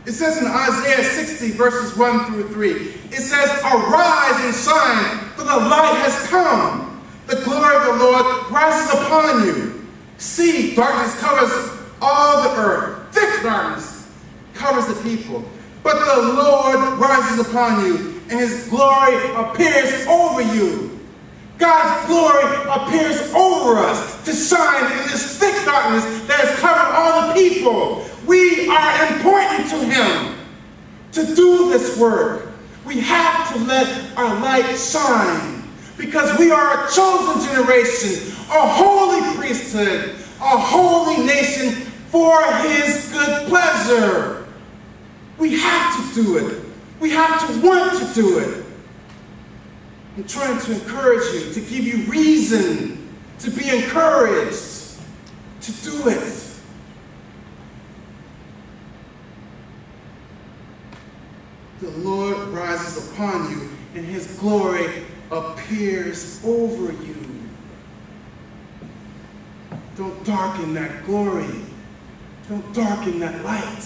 It says in Isaiah 60, verses 1 through 3, it says, "Arise and shine, for the light has come. The glory of the Lord rises upon you. See, darkness covers all the earth. Thick darkness covers the people. But the Lord rises upon you, and his glory appears over you." God's glory appears over us to shine in this thick darkness that has covered all the people. We are important to him to do this work. We have to let our light shine because we are a chosen generation, a holy priesthood, a holy nation for his good pleasure. We have to do it. We have to want to do it. I'm trying to encourage you, to give you reason to be encouraged to do it. The Lord rises upon you, and his glory appears over you. Don't darken that glory. Don't darken that light.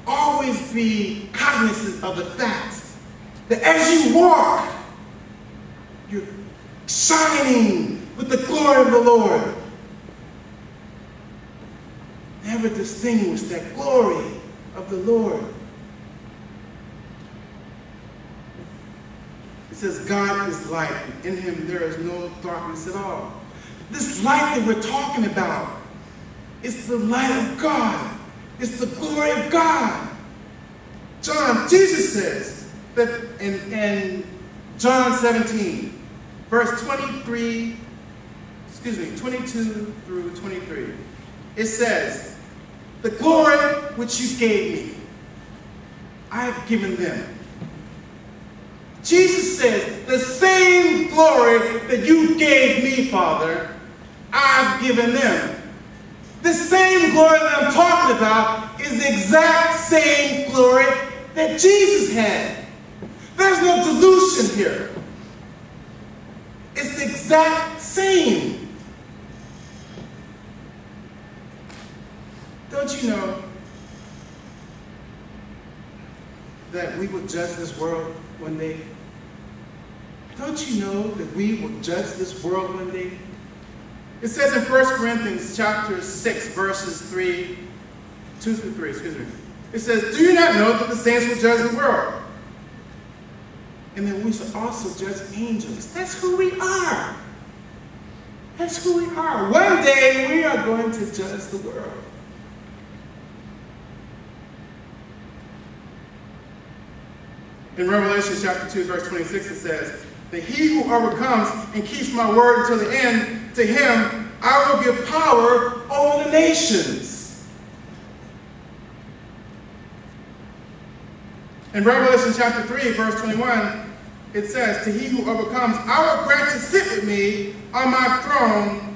Always be cognizant of the fact that as you walk, you're shining with the glory of the Lord. Never distinguish that glory of the Lord. It says God is light, and in him there is no darkness at all. This light that we're talking about is the light of God. It's the glory of God. Jesus says that in John 17, verse 22 through 23, it says, "The glory which you gave me, I have given them." Jesus says, "The same glory that you gave me, Father, I've given them." The same glory that I'm talking about is the exact same glory that Jesus had. There's no dilution here. It's the exact same. Don't you know that we will judge this world one day? Don't you know that we will judge this world one day? It says in 1 Corinthians chapter 6, verses 2 through 3, It says, "Do you not know that the saints will judge the world? And then we shall also judge angels." That's who we are. That's who we are. One day we are going to judge the world. In Revelation chapter 2, verse 26, it says, "That he who overcomes and keeps my word until the end, to him I will give power over the nations." In Revelation chapter 3, verse 21, it says, "To he who overcomes, I will grant to sit with me on my throne,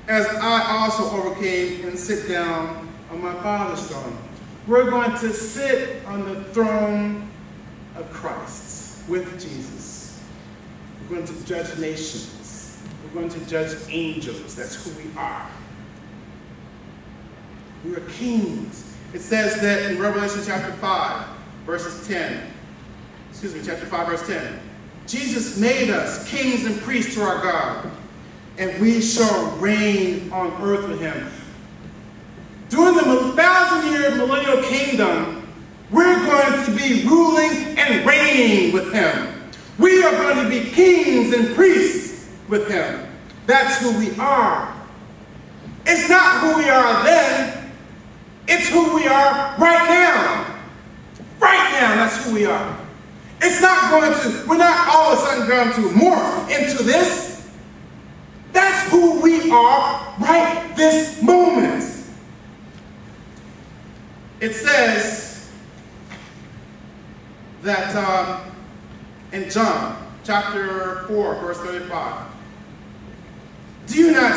as I also overcame and sit down on my Father's throne." We're going to sit on the throne of Christ with Jesus. We're going to judge nations. We're going to judge angels. That's who we are. We are kings. It says that in Revelation chapter 5, chapter 5, verse 10. "Jesus made us kings and priests to our God, and we shall reign on earth with him." During the 1,000-year millennial kingdom, we're going to be ruling and reigning with him. We are going to be kings and priests with him. That's who we are. It's not who we are then. It's who we are right now. Right now, that's who we are. It's not going to, we're not all of a sudden going to morph into this. That's who we are right this moment. It says that in John chapter 4, verse 35, do not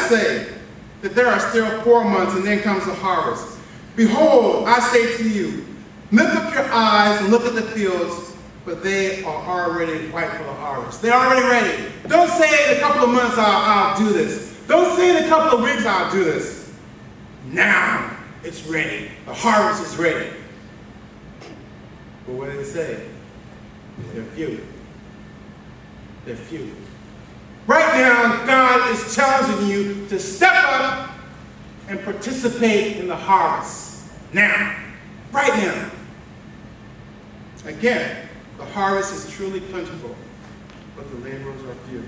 say that there are still 4 months and then comes the harvest. Behold, I say to you, lift up your eyes and look at the fields, for they are already ripe for the harvest. They're already ready. Don't say in a couple of months I'll do this. Don't say in a couple of weeks I'll do this. Now it's ready. The harvest is ready. But what did it say? They're few. They're few. Right now, God is challenging you to step up and participate in the harvest. Now. Right now. Again, the harvest is truly plentiful, but the laborers are few.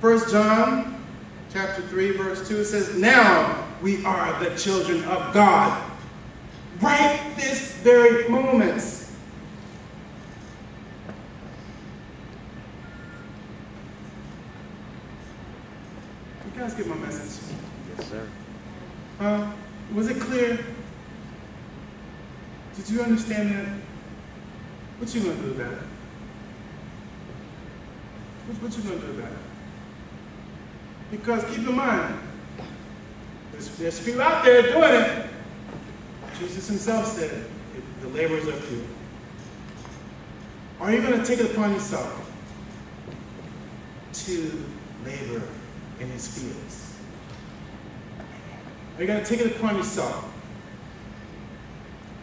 1 John chapter 3, verse 2 says, now we are the children of God. Right this very moment. You guys get my message? Yes, sir. Was it clear? Did you understand that? What you gonna do about it? What you gonna do about it? Because keep in mind, there's few out there doing it. Jesus himself said, the laborers are few. Are you going to take it upon yourself to labor in his fields? Are you going to take it upon yourself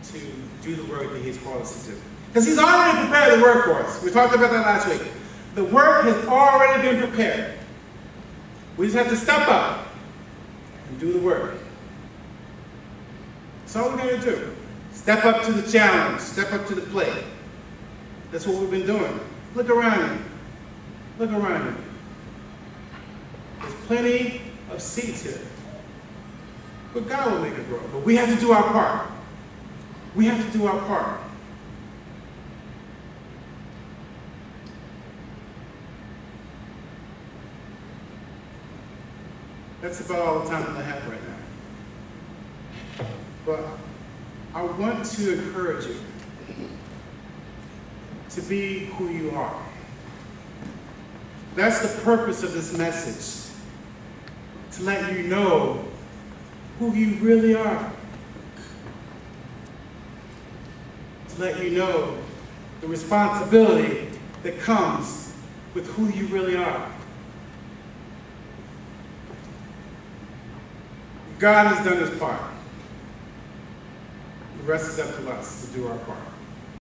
to do the work that he's called us to do? Because he's already prepared the work for us. We talked about that last week. The work has already been prepared. We just have to step up and do the work. That's all we're going to do. Step up to the challenge. Step up to the plate. That's what we've been doing. Look around you. Look around you. There's plenty of seeds here. But God will make it grow. But we have to do our part. We have to do our part. That's about all the time that I have right now. But I want to encourage you to be who you are. That's the purpose of this message. To let you know who you really are. To let you know the responsibility that comes with who you really are. God has done his part. The rest is up to us to do our part.